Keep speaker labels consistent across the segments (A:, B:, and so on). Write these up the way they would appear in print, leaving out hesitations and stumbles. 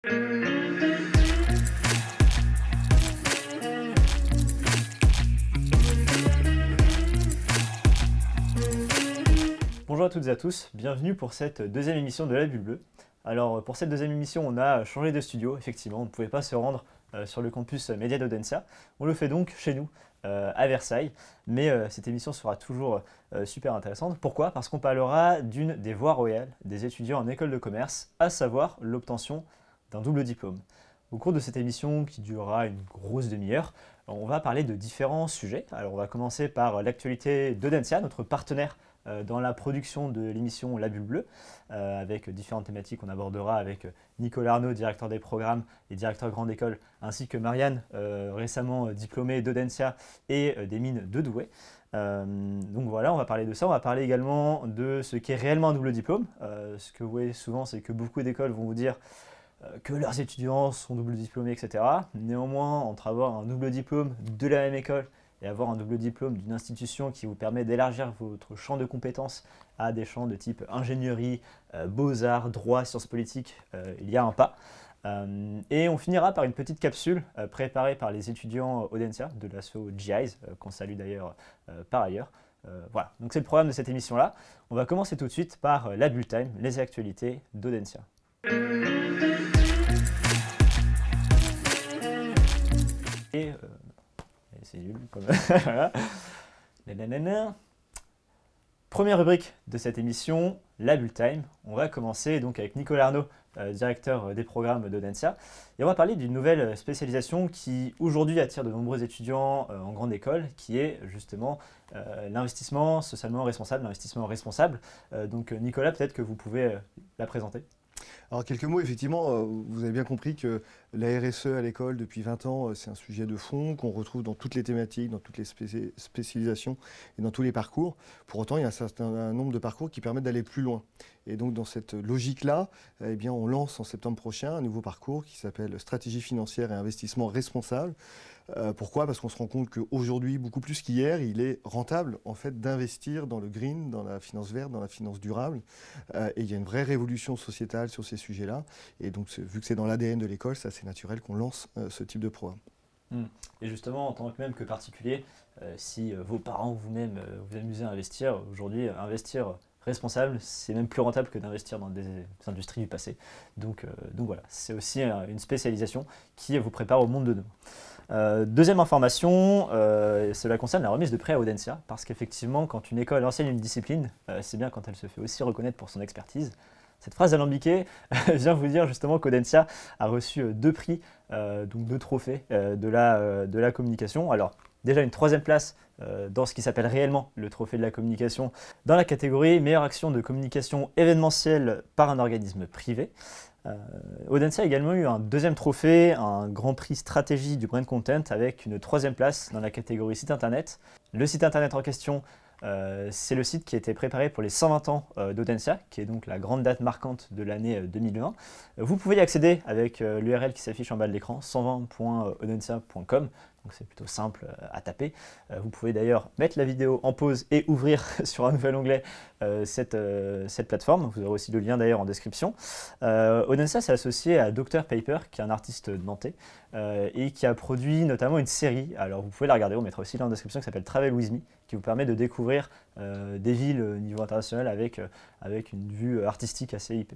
A: Bonjour à toutes et à tous, bienvenue pour cette deuxième émission de La Bulle Bleue. Alors pour cette deuxième émission, on a changé de studio, effectivement, on ne pouvait pas se rendre sur le campus Média d'Audencia. On le fait donc chez nous, à Versailles, mais cette émission sera toujours super intéressante. Pourquoi? Parce qu'on parlera d'une des voies royales des étudiants en école de commerce, à savoir l'obtention d'un double diplôme. Au cours de cette émission, qui durera une grosse demi-heure, on va parler de différents sujets. Alors on va commencer par l'actualité d'Audencia, notre partenaire dans la production de l'émission La Bulle Bleue, avec différentes thématiques qu'on abordera avec Nicolas Arnaud, directeur des programmes et directeur grande école, ainsi que Marianne, récemment diplômée d'Audencia et des mines de Douai. Donc voilà, on va parler de ça. On va parler également de ce qu'est réellement un double diplôme. Ce que vous voyez souvent, c'est que beaucoup d'écoles vont vous dire que leurs étudiants sont double diplômés, etc. Néanmoins, entre avoir un double diplôme de la même école et avoir un double diplôme d'une institution qui vous permet d'élargir votre champ de compétences à des champs de type ingénierie, beaux-arts, droit, sciences politiques, il y a un pas. Et on finira par une petite capsule préparée par les étudiants Audencia de l'asso GIs, qu'on salue d'ailleurs par ailleurs. Voilà, donc c'est le programme de cette émission-là. On va commencer tout de suite par la Bulle Time, les actualités d'Audencia. Et c'est nul comme voilà. Première rubrique de cette émission, la Bulle Time. On va commencer donc avec Nicolas Arnaud, directeur des programmes d'Audencia. Et on va parler d'une nouvelle spécialisation qui aujourd'hui attire de nombreux étudiants en grande école, qui est justement l'investissement socialement responsable, l'investissement responsable. Donc Nicolas, peut-être que vous pouvez la présenter.
B: Alors quelques mots, effectivement, vous avez bien compris que la RSE à l'école depuis 20 ans, c'est un sujet de fond qu'on retrouve dans toutes les thématiques, dans toutes les spécialisations et dans tous les parcours. Pour autant, il y a un certain nombre de parcours qui permettent d'aller plus loin. Et donc dans cette logique-là, eh bien, on lance en septembre prochain un nouveau parcours qui s'appelle Stratégie financière et investissement responsable. Pourquoi? Parce qu'on se rend compte qu'aujourd'hui, beaucoup plus qu'hier, il est rentable en fait d'investir dans le green, dans la finance verte, dans la finance durable. Et il y a une vraie révolution sociétale sur ces sujets-là. Et donc, vu que c'est dans l'ADN de l'école, c'est assez naturel qu'on lance ce type de programme.
A: Et justement, en tant que même que particulier, si vos parents ou vous-même vous amusez à investir, aujourd'hui, investir responsable, c'est même plus rentable que d'investir dans des industries du passé. Donc voilà, c'est aussi une spécialisation qui vous prépare au monde de demain. Deuxième information, cela concerne la remise de prêt à Audencia, parce qu'effectivement, quand une école enseigne une discipline, c'est bien quand elle se fait aussi reconnaître pour son expertise. Cette phrase alambiquée vient vous dire justement qu'Audencia a reçu 2 prix, donc 2 trophées de la communication. Alors, déjà une 3e place dans ce qui s'appelle réellement le trophée de la communication, dans la catégorie meilleure action de communication événementielle par un organisme privé. Audencia a également eu un 2e trophée, un grand prix stratégie du brand content, avec une 3e place dans la catégorie site internet. Le site internet en question, c'est le site qui a été préparé pour les 120 ans d'Audencia, qui est donc la grande date marquante de l'année 2020. Vous pouvez y accéder avec l'URL qui s'affiche en bas de l'écran, 120.audencia.com. Donc c'est plutôt simple à taper. Vous pouvez d'ailleurs mettre la vidéo en pause et ouvrir sur un nouvel onglet cette plateforme. Vous aurez aussi le lien d'ailleurs en description. Audencia s'est associé à Dr Paper, qui est un artiste nantais, et qui a produit notamment une série. Alors vous pouvez la regarder, on mettra aussi le lien en description, qui s'appelle Travel With Me, qui vous permet de découvrir des villes au niveau international avec une vue artistique assez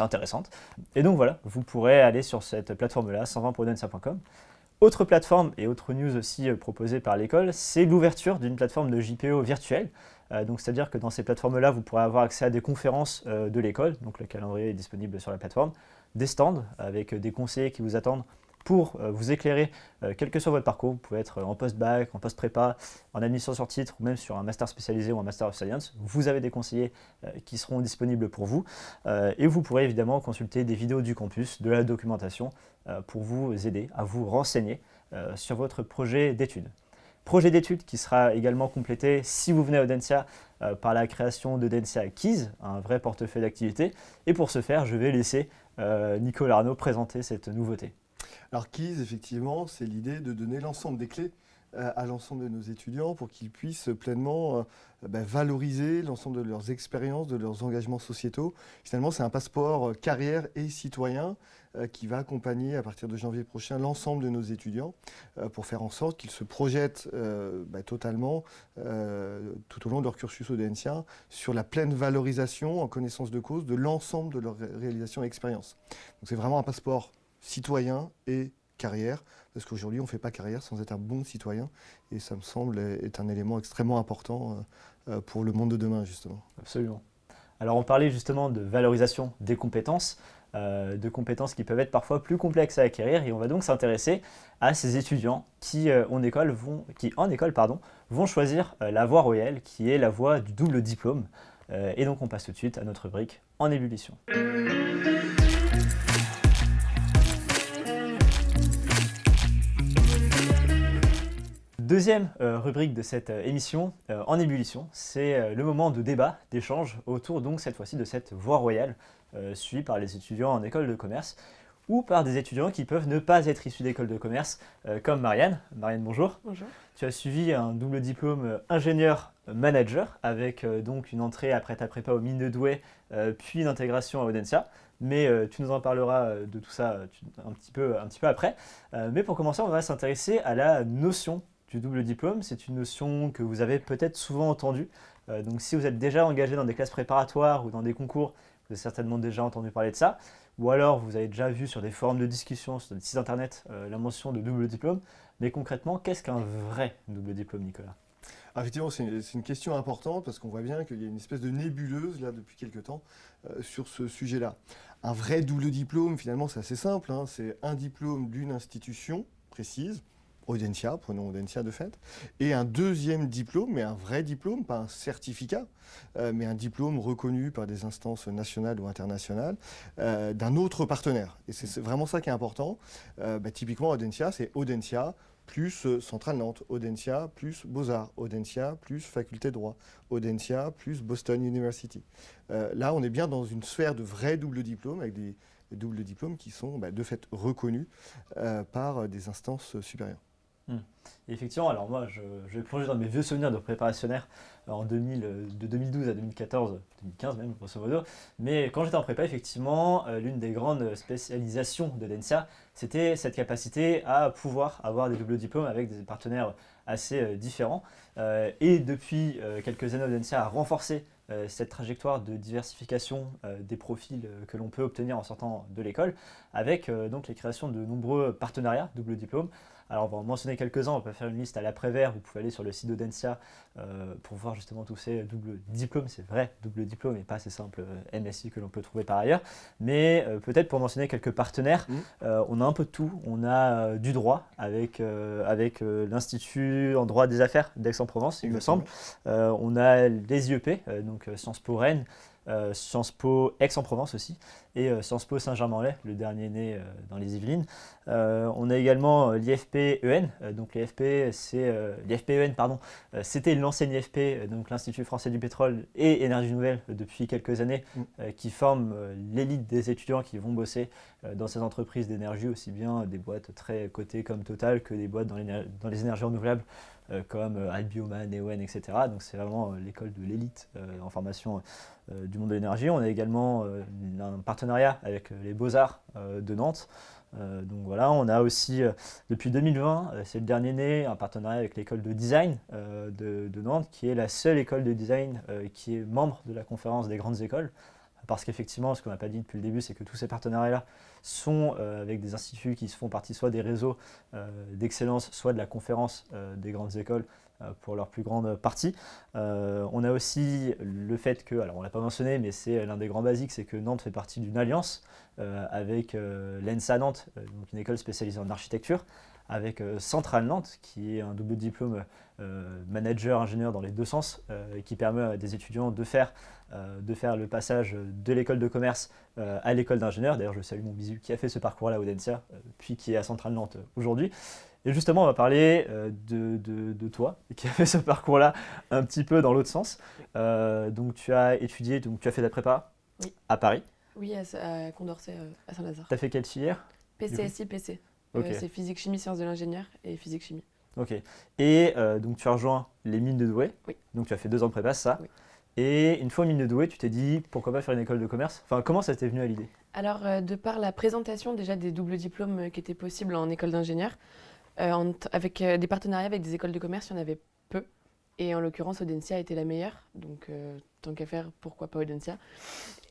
A: intéressante. Et donc voilà, vous pourrez aller sur cette plateforme-là, 120.audencia.com. Autre plateforme et autre news aussi proposée par l'école, c'est l'ouverture d'une plateforme de JPO virtuelle. Donc c'est-à-dire que dans ces plateformes-là, vous pourrez avoir accès à des conférences de l'école, donc le calendrier est disponible sur la plateforme, des stands avec des conseillers qui vous attendent pour vous éclairer, quel que soit votre parcours. Vous pouvez être en post-bac, en post-prépa, en admission sur titre ou même sur un master spécialisé ou un master of science. Vous avez des conseillers qui seront disponibles pour vous et vous pourrez évidemment consulter des vidéos du campus, de la documentation pour vous aider à vous renseigner sur votre projet d'études. Projet d'études qui sera également complété si vous venez à Audencia par la création d'Audencia Keys, un vrai portefeuille d'activités. Et pour ce faire, je vais laisser Nicolas Arnaud présenter cette nouveauté.
B: Alors Keys, effectivement, c'est l'idée de donner l'ensemble des clés à l'ensemble de nos étudiants pour qu'ils puissent pleinement valoriser l'ensemble de leurs expériences, de leurs engagements sociétaux. Finalement, c'est un passeport carrière et citoyen qui va accompagner à partir de janvier prochain l'ensemble de nos étudiants pour faire en sorte qu'ils se projettent totalement tout au long de leur cursus audentien sur la pleine valorisation en connaissance de cause de l'ensemble de leurs réalisations et expériences. Donc c'est vraiment un passeport citoyen et carrière, parce qu'aujourd'hui on ne fait pas carrière sans être un bon citoyen, et ça me semble être un élément extrêmement important pour le monde de demain justement.
A: Absolument. Alors on parlait justement de valorisation des compétences, de compétences qui peuvent être parfois plus complexes à acquérir, et on va donc s'intéresser à ces étudiants qui en école vont choisir la voie royale, qui est la voie du double diplôme. Et donc on passe tout de suite à notre rubrique en ébullition. Deuxième rubrique de cette émission, en ébullition, c'est le moment de débat, d'échange autour donc cette fois-ci de cette voie royale suivie par les étudiants en école de commerce ou par des étudiants qui peuvent ne pas être issus d'école de commerce comme Marianne. Marianne, bonjour.
C: Bonjour.
A: Tu as suivi un double diplôme ingénieur-manager avec donc une entrée après ta prépa aux Mines de Douai puis une intégration à Audencia. Mais tu nous en parleras de tout ça un petit peu après. Mais pour commencer, on va s'intéresser à la notion du double diplôme. C'est une notion que vous avez peut-être souvent entendue. Donc si vous êtes déjà engagé dans des classes préparatoires ou dans des concours, vous avez certainement déjà entendu parler de ça. Ou alors vous avez déjà vu sur des forums de discussion, sur des sites internet, la mention de double diplôme. Mais concrètement, qu'est-ce qu'un vrai double diplôme, Nicolas ?
B: Alors effectivement, c'est une question importante parce qu'on voit bien qu'il y a une espèce de nébuleuse là depuis quelques temps sur ce sujet-là. Un vrai double diplôme, finalement, c'est assez simple. C'est un diplôme d'une institution précise, Audencia, prenons Audencia de fait, et un deuxième diplôme, mais un vrai diplôme, pas un certificat, mais un diplôme reconnu par des instances nationales ou internationales d'un autre partenaire. Et c'est vraiment ça qui est important. Typiquement, Audencia, c'est Audencia plus Centrale Nantes, Audencia plus Beaux-Arts, Audencia plus Faculté de droit, Audencia plus Boston University. Là, on est bien dans une sphère de vrais doubles diplômes, avec des doubles diplômes qui sont de fait reconnus par des instances supérieures.
A: Et effectivement, alors moi je vais plonger dans mes vieux souvenirs de préparationnaire de 2012 à 2014, 2015 même grosso modo. Mais quand j'étais en prépa, effectivement, l'une des grandes spécialisations de l'ENSA, c'était cette capacité à pouvoir avoir des doubles diplômes avec des partenaires assez différents. Et depuis quelques années, l'ENSA a renforcé cette trajectoire de diversification des profils que l'on peut obtenir en sortant de l'école, avec donc les créations de nombreux partenariats double diplôme. Alors on va en mentionner quelques-uns, on peut faire une liste à l'après-vert, vous pouvez aller sur le site d'Audencia pour voir justement tous ces doubles diplômes, c'est vrai, double diplôme et pas ces simples MSI que l'on peut trouver par ailleurs. Mais peut-être pour mentionner quelques partenaires, on a un peu de tout, on a du droit avec l'Institut en droit des affaires d'Aix-en-Provence, il me semble. On a les IEP, donc Sciences Po Rennes, Sciences Po Aix-en-Provence aussi, et Sciences Po Saint-Germain-en-Laye, le dernier né dans les Yvelines. On a également l'IFP-EN, donc l'IFP-EN, c'était l'ancienne IFP, donc l'Institut français du pétrole et énergie nouvelle depuis quelques années, qui forme l'élite des étudiants qui vont bosser dans ces entreprises d'énergie, aussi bien des boîtes très cotées comme Total que des boîtes dans les énergies renouvelables comme Albioman, Neoen, etc. Donc c'est vraiment l'école de l'élite en formation du monde de l'énergie. On a également un partenariat avec les Beaux-Arts de Nantes. Donc voilà, on a aussi depuis 2020, c'est le dernier né, un partenariat avec l'école de design de Nantes, qui est la seule école de design qui est membre de la conférence des grandes écoles. Parce qu'effectivement, ce qu'on n'a pas dit depuis le début, c'est que tous ces partenariats-là sont avec des instituts qui se font partie soit des réseaux d'excellence, soit de la conférence des grandes écoles pour leur plus grande partie. On a aussi le fait que, alors on ne l'a pas mentionné, mais c'est l'un des grands basiques, c'est que Nantes fait partie d'une alliance avec l'ENSA Nantes, donc une école spécialisée en architecture, avec Centrale Nantes, qui est un double diplôme manager-ingénieur dans les deux sens, qui permet à des étudiants de faire le passage de l'école de commerce à l'école d'ingénieur. D'ailleurs, je salue mon bisu qui a fait ce parcours-là au Audencia, puis qui est à Centrale Nantes aujourd'hui. Et justement, on va parler de toi, qui a fait ce parcours-là un petit peu dans l'autre sens. Donc, tu as étudié, donc tu as fait ta prépa à Paris.
C: Oui, à Condorcet, à Saint-Lazare.
A: Tu as fait quelle filière?
C: PCSI, PC.
A: Okay.
C: C'est physique-chimie, sciences de l'ingénieur et physique-chimie.
A: Ok. Et donc tu as rejoint les mines de Douai.
C: Oui.
A: Donc tu as fait 2 ans de prépa, c'est ça.
C: Oui.
A: Et une fois aux mines de Douai, tu t'es dit pourquoi pas faire une école de commerce. Enfin, comment ça t'est venu à l'idée?
C: Alors, de par la présentation déjà des doubles diplômes qui étaient possibles en école d'ingénieur, avec des partenariats avec des écoles de commerce, il y en avait peu. Et en l'occurrence, Audencia était la meilleure. Donc, tant qu'à faire, pourquoi pas Audencia.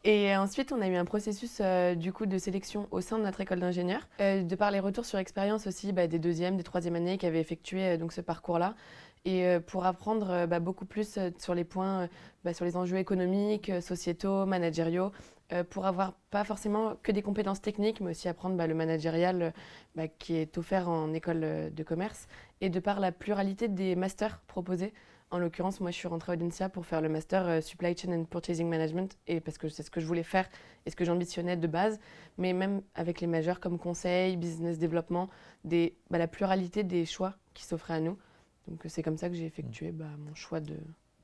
C: Et ensuite, on a eu un processus du coup de sélection au sein de notre école d'ingénieur. De par les retours sur expérience aussi des deuxième, des troisième années qui avaient effectué donc ce parcours-là. Et pour apprendre beaucoup plus sur les points, sur les enjeux économiques, sociétaux, managériaux, pour avoir pas forcément que des compétences techniques, mais aussi apprendre le managérial qui est offert en école de commerce. Et de par la pluralité des masters proposés, en l'occurrence, moi je suis rentrée à Audencia pour faire le master Supply Chain and Purchasing Management, et parce que c'est ce que je voulais faire et ce que j'ambitionnais de base, mais même avec les majeurs comme conseil, business développement, la pluralité des choix qui s'offraient à nous. Donc c'est comme ça que j'ai effectué mon choix de...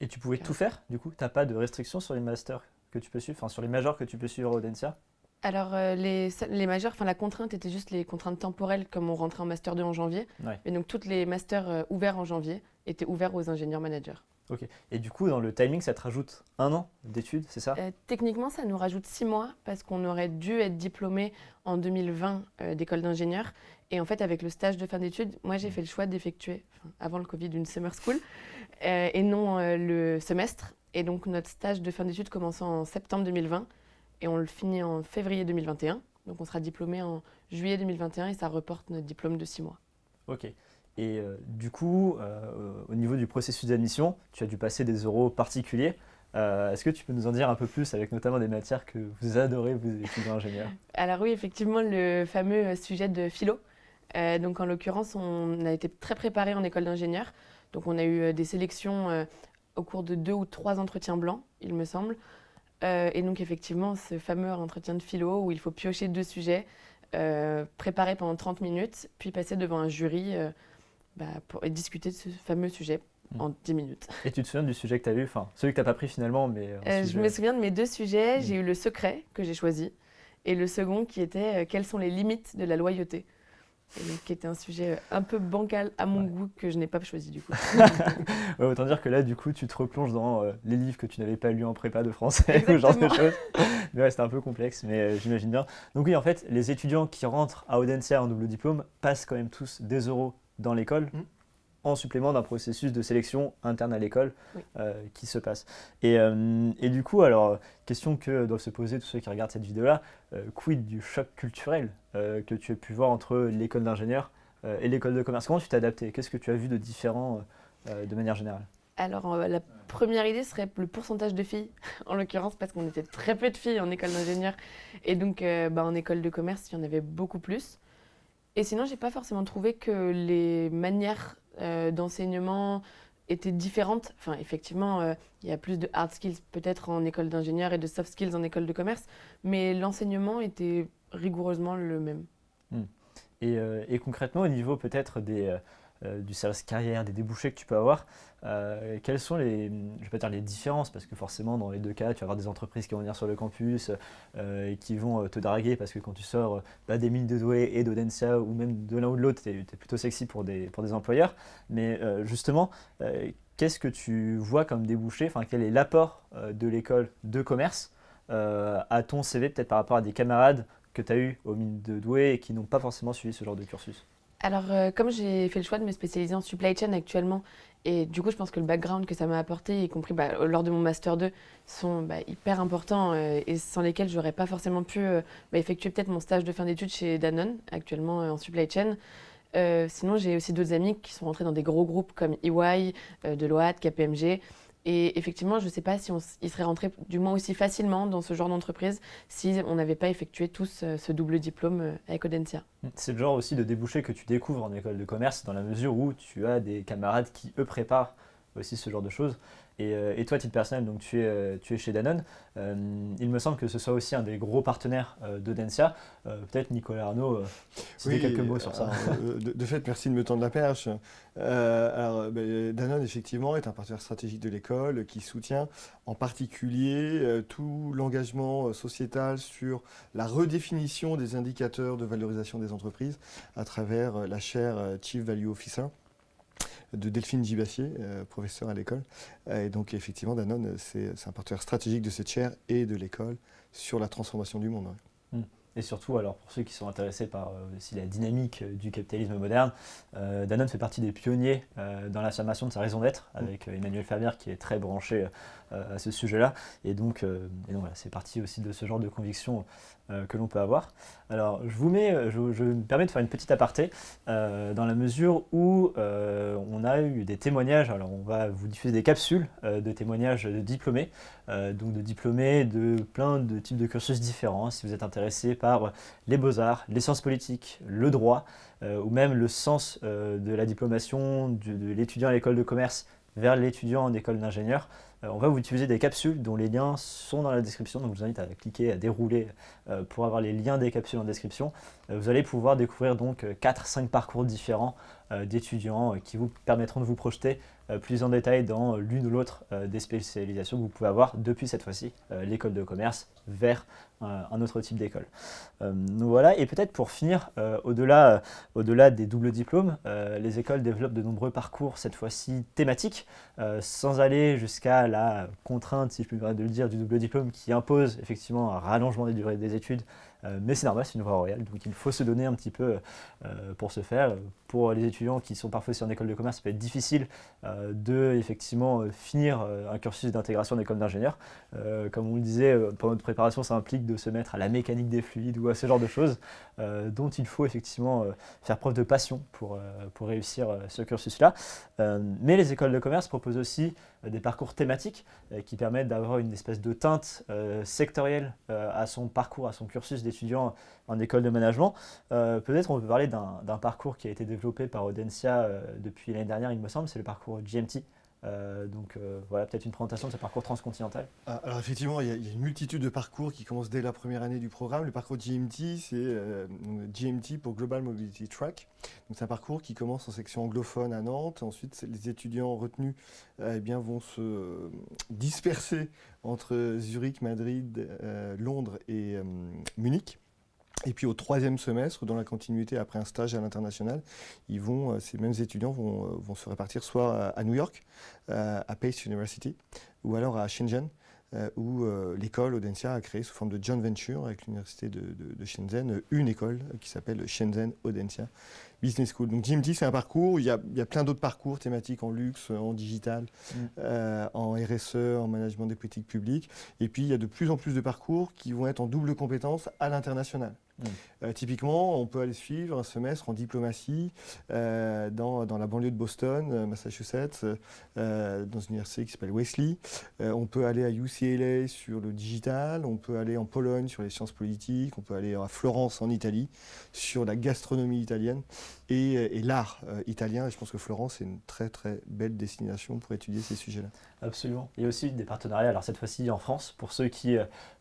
A: Et tu pouvais tout faire, du coup? T'as pas de restrictions sur les masters que tu peux suivre, enfin sur les majors que tu peux suivre à Audencia?
C: Alors les majeurs, la contrainte était juste les contraintes temporelles comme on rentrait en master 2 en janvier.
A: Ouais.
C: Et donc toutes les masters ouverts en janvier étaient ouverts aux ingénieurs managers.
A: Ok. Et du coup, dans le timing, ça te rajoute 1 an d'études, c'est ça?
C: Techniquement, ça nous rajoute 6 mois parce qu'on aurait dû être diplômé en 2020 d'école d'ingénieur. Et en fait, avec le stage de fin d'études, moi j'ai fait le choix d'effectuer, avant le Covid, une summer school et non le semestre. Et donc notre stage de fin d'études commence en septembre 2020 et on le finit en février 2021. Donc on sera diplômé en juillet 2021 et ça reporte notre diplôme de 6 mois.
A: Ok. Et du coup, au niveau du processus d'admission, tu as dû passer des oraux particuliers. Est-ce que tu peux nous en dire un peu plus, avec notamment des matières que vous adorez, vous, étudiants ingénieurs?
C: Alors oui, effectivement, le fameux sujet de philo. Donc en l'occurrence, on a été très préparé en école d'ingénieur. Donc on a eu des sélections au cours de 2 ou 3 entretiens blancs, il me semble. Et donc effectivement, ce fameux entretien de philo où il faut piocher 2 sujets, préparer pendant 30 minutes, puis passer devant un jury pour discuter de ce fameux sujet en 10 minutes.
A: Et tu te souviens du sujet que tu as eu, enfin celui que tu n'as pas pris finalement, mais
C: Je me souviens de mes 2 sujets. J'ai eu le secret que j'ai choisi et le second qui était quelles sont les limites de la loyauté. Et donc, qui était un sujet un peu bancal à mon goût que je n'ai pas choisi du coup.
A: Ouais, autant dire que là, du coup, tu te replonges dans les livres que tu n'avais pas lus en prépa de français, ou ce genre de choses. Mais ouais, c'était un peu complexe, mais j'imagine bien. Donc oui, en fait, les étudiants qui rentrent à Audencia en double diplôme passent quand même tous des euros dans l'école, en supplément d'un processus de sélection interne à l'école qui se passe. Et du coup, alors, question que doivent se poser tous ceux qui regardent cette vidéo-là, quid du choc culturel que tu as pu voir entre l'école d'ingénieur et l'école de commerce? Comment tu t'es adapté? Qu'est-ce que tu as vu de différent de manière générale?
C: Alors, la première idée serait le pourcentage de filles, en l'occurrence, parce qu'on était très peu de filles en école d'ingénieur. Et donc, en école de commerce, il y en avait beaucoup plus. Et sinon, j'ai pas forcément trouvé que les manières d'enseignement étaient différentes. Enfin, effectivement, il y a plus de hard skills peut-être en école d'ingénieur et de soft skills en école de commerce, mais l'enseignement était rigoureusement le même.
A: Et concrètement, au niveau peut-être du service carrière, des débouchés que tu peux avoir, quelles sont je vais pas dire les différences, parce que forcément dans les 2 cas, tu vas avoir des entreprises qui vont venir sur le campus et qui vont te draguer, parce que quand tu sors des mines de Douai et d'Audencia, ou même de l'un ou de l'autre, tu es plutôt sexy pour des employeurs. Mais justement, qu'est-ce que tu vois comme débouché, enfin quel est l'apport de l'école de commerce à ton CV, peut-être par rapport à des camarades que tu as eu aux mines de Douai et qui n'ont pas forcément suivi ce genre de cursus?
C: Alors, comme j'ai fait le choix de me spécialiser en supply chain actuellement, et du coup, je pense que le background que ça m'a apporté, y compris lors de mon Master 2, sont hyper importants et sans lesquels j'aurais pas forcément pu effectuer peut-être mon stage de fin d'études chez Danone, actuellement en supply chain. Sinon, j'ai aussi d'autres amis qui sont rentrés dans des gros groupes comme EY, Deloitte, KPMG. Et effectivement, je ne sais pas si ils seraient rentrés du moins aussi facilement dans ce genre d'entreprise si on n'avait pas effectué tous ce double diplôme avec Audencia.
A: C'est le genre aussi de débouché que tu découvres en école de commerce, dans la mesure où tu as des camarades qui, eux, préparent aussi ce genre de choses. Et toi, à titre personnel, donc tu es chez Danone. Il me semble que ce soit aussi un des gros partenaires d'Audencia. Peut-être Nicolas Arnaud, si tu as quelques mots sur ça.
B: De fait, merci de me tendre la perche. Danone, effectivement, est un partenaire stratégique de l'école qui soutient en particulier tout l'engagement sociétal sur la redéfinition des indicateurs de valorisation des entreprises à travers la chaire Chief Value Officer. de Delphine Gibassier, professeure à l'école. Et donc effectivement, Danone, c'est un partenaire stratégique de cette chaire et de l'école sur la transformation du monde. Ouais.
A: Et surtout, alors pour ceux qui sont intéressés par aussi la dynamique du capitalisme moderne, Danone fait partie des pionniers dans l'affirmation de sa raison d'être, avec Emmanuel Faber qui est très branché à ce sujet-là. Et donc voilà, c'est parti aussi de ce genre de conviction que l'on peut avoir. Alors je me permets de faire une petite aparté dans la mesure où on a eu des témoignages. Alors on va vous diffuser des capsules de témoignages de diplômés, donc de diplômés de plein de types de cursus différents. Si vous êtes intéressé par les beaux-arts, les sciences politiques, le droit, ou même le sens de la diplomation de l'étudiant à l'école de commerce vers l'étudiant en école d'ingénieur, on va vous utiliser des capsules dont les liens sont dans la description, donc je vous invite à cliquer, à dérouler pour avoir les liens des capsules en description. Vous allez pouvoir découvrir donc 4-5 parcours différents d'étudiants qui vous permettront de vous projeter plus en détail dans l'une ou l'autre des spécialisations que vous pouvez avoir depuis cette fois-ci l'école de commerce vers un autre type d'école. Donc voilà, et peut-être pour finir, au-delà des doubles diplômes, les écoles développent de nombreux parcours, cette fois-ci thématiques, sans aller jusqu'à la contrainte, si je peux me permettre de le dire, du double diplôme qui impose effectivement un rallongement des durées des études, mais c'est normal, c'est une voie royale, donc il faut se donner un petit peu pour ce faire. Pour les étudiants qui sont parfois sur une école de commerce, ça peut être difficile de effectivement finir un cursus d'intégration en école d'ingénieur. Comme on le disait, pendant notre préparation, ça implique de se mettre à la mécanique des fluides ou à ce genre de choses dont il faut effectivement faire preuve de passion pour réussir ce cursus-là. Mais les écoles de commerce proposent aussi des parcours thématiques qui permettent d'avoir une espèce de teinte sectorielle à son parcours, à son cursus d'étudiant en école de management. Peut-être on peut parler d'un parcours qui a été développé par Audencia depuis l'année dernière, il me semble, c'est le parcours GMT. Voilà, peut-être une présentation de ce parcours transcontinental.
B: Alors effectivement, il y a une multitude de parcours qui commencent dès la première année du programme. Le parcours GMT, c'est GMT pour Global Mobility Track. Donc c'est un parcours qui commence en section anglophone à Nantes. Ensuite, les étudiants retenus vont se disperser entre Zurich, Madrid, Londres et Munich. Et puis au troisième semestre, dans la continuité après un stage à l'international, ces mêmes étudiants vont se répartir soit à New York, à Pace University, ou alors à Shenzhen, où l'école Audencia a créé sous forme de joint venture avec l'université de Shenzhen une école qui s'appelle Shenzhen Audencia Business School. Donc GMT, c'est un parcours, il y a plein d'autres parcours thématiques en luxe, en digital, en RSE, en management des politiques publiques. Et puis il y a de plus en plus de parcours qui vont être en double compétence à l'international. Typiquement, on peut aller suivre un semestre en diplomatie dans la banlieue de Boston, Massachusetts, dans une université qui s'appelle Wesley. On peut aller à UCLA sur le digital, on peut aller en Pologne sur les sciences politiques, on peut aller à Florence en Italie sur la gastronomie italienne et l'art italien. Et je pense que Florence est une très très belle destination pour étudier ces sujets-là.
A: Absolument. Il y a aussi des partenariats, alors cette fois-ci en France, pour ceux qui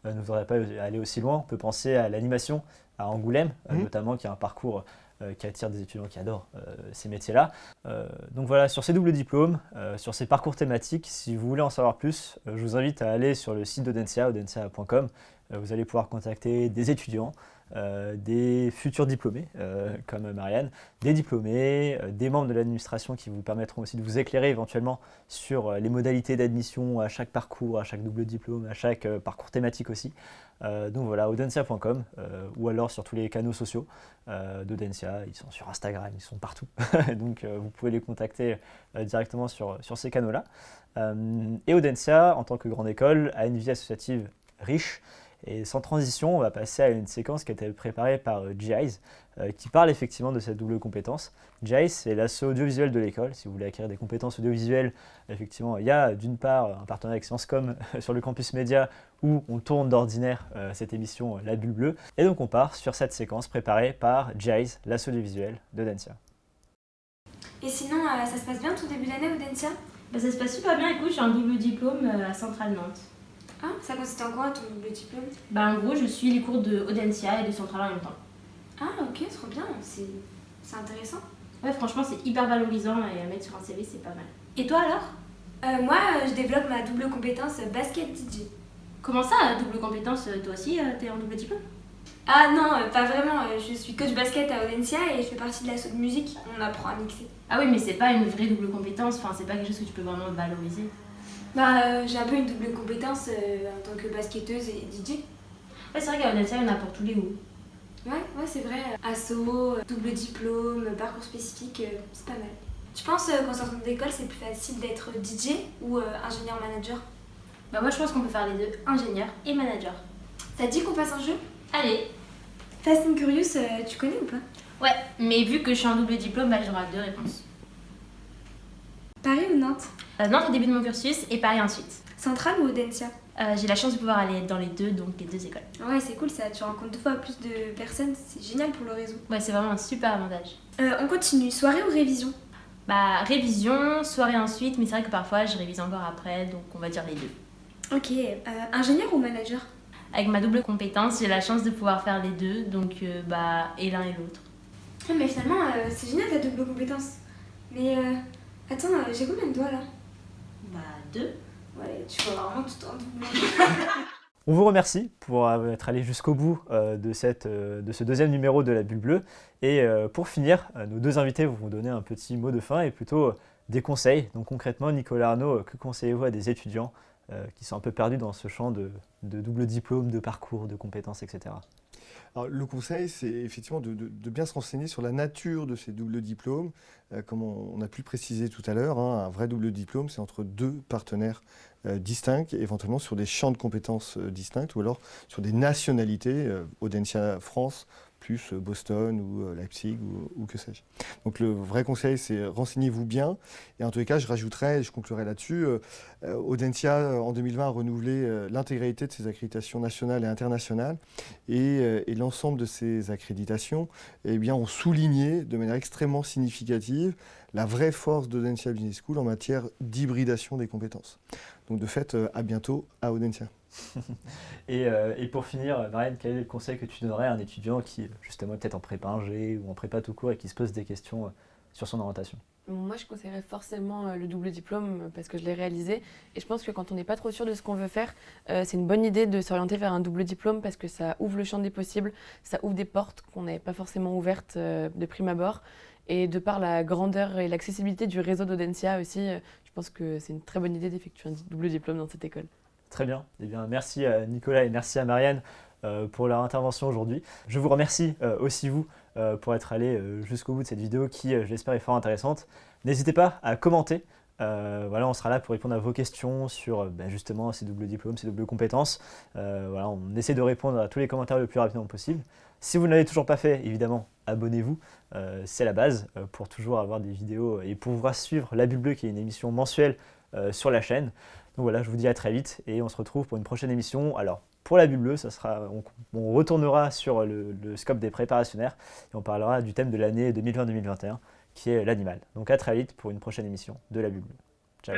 A: ne voudraient pas aller aussi loin, on peut penser à l'animation à Angoulême, notamment, qui a un parcours qui attire des étudiants qui adorent ces métiers-là. Donc voilà, sur ces doubles diplômes, sur ces parcours thématiques, si vous voulez en savoir plus, je vous invite à aller sur le site d'Audencia, audencia.com. Vous allez pouvoir contacter des étudiants, des futurs diplômés comme Marianne, des diplômés, des membres de l'administration qui vous permettront aussi de vous éclairer éventuellement sur les modalités d'admission à chaque parcours, à chaque double diplôme, à chaque parcours thématique aussi. Donc voilà, audencia.com ou alors sur tous les canaux sociaux d'Audencia, ils sont sur Instagram, ils sont partout. Donc vous pouvez les contacter directement sur ces canaux-là. Et Audencia, en tant que grande école, a une vie associative riche. Et sans transition, on va passer à une séquence qui a été préparée par GIES, qui parle effectivement de cette double compétence. GIES, c'est l'asso audiovisuel de l'école. Si vous voulez acquérir des compétences audiovisuelles, effectivement, il y a d'une part un partenariat avec Sciencescom sur le campus média où on tourne d'ordinaire cette émission La Bulle Bleue. Et donc on part sur cette séquence préparée par GIES, l'asso audiovisuel d'Audencia.
D: Et sinon, ça se passe bien ton début d'année Audencia ?
E: Ça se passe super bien. Écoute, j'ai un double diplôme à Centrale Nantes.
D: Ah, ça consiste en quoi ton double diplôme ?
E: En gros, je suis les cours de Audencia et de Centrale en même temps.
D: Ah, ok, trop bien, c'est intéressant.
E: Ouais, franchement, c'est hyper valorisant et à mettre sur un CV, c'est pas mal. Et toi alors ?
D: Moi, je développe ma double compétence basket DJ.
E: Comment ça, double compétence ? Toi aussi, t'es en double diplôme ?
D: Ah non, pas vraiment. Je suis coach basket à Audencia et je fais partie de l'asso de musique. On apprend à mixer.
E: Ah oui, mais c'est pas une vraie double compétence, enfin, c'est pas quelque chose que tu peux vraiment valoriser.
D: J'ai un peu une double compétence en tant que basketteuse et DJ.
E: Ouais, c'est vrai qu'à Audencia, il y en a pour tous les goûts.
D: Ouais, c'est vrai. Asso, double diplôme, parcours spécifique, c'est pas mal. Tu penses qu'en sortant d'école, c'est plus facile d'être DJ ou ingénieur manager?
E: Bah moi, je pense qu'on peut faire les deux, ingénieur et manager.
D: Ça te dit qu'on fasse un jeu?
E: Allez.
D: Fast and Curious, tu connais ou pas?
E: Ouais, mais vu que je suis en double diplôme, bah j'aurai 2 réponses.
D: Paris ou Nantes?
E: Nantes au début de mon cursus et Paris ensuite.
D: Centrale ou Audencia?
E: J'ai la chance de pouvoir aller dans les deux, donc les 2 écoles.
D: Ouais, c'est cool ça, tu rencontres 2 fois plus de personnes, c'est génial pour le réseau.
E: Ouais, c'est vraiment un super avantage.
D: On continue, soirée ou révision?
E: Bah révision, soirée ensuite, mais c'est vrai que parfois je révise encore après, donc on va dire les deux.
D: Ok, ingénieur ou manager?
E: Avec ma double compétence, j'ai la chance de pouvoir faire les deux, donc bah et l'un et l'autre.
D: Ah, mais finalement, c'est génial ta double compétence. Mais attends, j'ai combien de doigts là?
E: Bah 2.
D: Ouais, tu vois vraiment tout en double.
A: On vous remercie pour être allé jusqu'au bout de ce deuxième numéro de la Bulle Bleue. Et pour finir, nos 2 invités vont vous donner un petit mot de fin et plutôt des conseils. Donc concrètement, Nicolas Arnaud, que conseillez-vous à des étudiants qui sont un peu perdus dans ce champ de double diplôme, de parcours, de compétences, etc.
B: Alors, le conseil, c'est effectivement de bien se renseigner sur la nature de ces doubles diplômes. Comme on a pu le préciser tout à l'heure, un vrai double diplôme, c'est entre 2 partenaires distincts, éventuellement sur des champs de compétences distincts, ou alors sur des nationalités, Audencia France, plus Boston ou Leipzig ou que sais-je. Donc le vrai conseil, c'est renseignez-vous bien. Et en tous les cas, je rajouterai, et je conclurai là-dessus, Audencia, en 2020, a renouvelé l'intégralité de ses accréditations nationales et internationales. Et l'ensemble de ces accréditations ont souligné de manière extrêmement significative la vraie force d'Audencia Business School en matière d'hybridation des compétences. Donc de fait, à bientôt à Audencia.
A: Et pour finir, Marianne, quel est le conseil que tu donnerais à un étudiant qui, justement, est peut-être en prépa ingé ou en prépa tout court et qui se pose des questions sur son orientation?
C: Moi, je conseillerais forcément le double diplôme parce que je l'ai réalisé. Et je pense que quand on n'est pas trop sûr de ce qu'on veut faire, c'est une bonne idée de s'orienter vers un double diplôme parce que ça ouvre le champ des possibles, ça ouvre des portes qu'on n'avait pas forcément ouvertes de prime abord. Et de par la grandeur et l'accessibilité du réseau d'Audencia aussi, je pense que c'est une très bonne idée d'effectuer un double diplôme dans cette école.
A: Très bien. Eh bien, merci à Nicolas et merci à Marianne pour leur intervention aujourd'hui. Je vous remercie aussi vous pour être allé jusqu'au bout de cette vidéo qui, je l'espère, est fort intéressante. N'hésitez pas à commenter. On sera là pour répondre à vos questions sur justement ces doubles diplômes, ces doubles compétences. On essaie de répondre à tous les commentaires le plus rapidement possible. Si vous ne l'avez toujours pas fait, évidemment, abonnez-vous. C'est la base pour toujours avoir des vidéos et pouvoir suivre La Bulle Bleue, qui est une émission mensuelle sur la chaîne. Donc voilà, je vous dis à très vite et on se retrouve pour une prochaine émission. Alors, pour La Bulle Bleue, on retournera sur le scope des préparationnaires et on parlera du thème de l'année 2020-2021 qui est l'animal. Donc à très vite pour une prochaine émission de La Bulle Bleue. Ciao.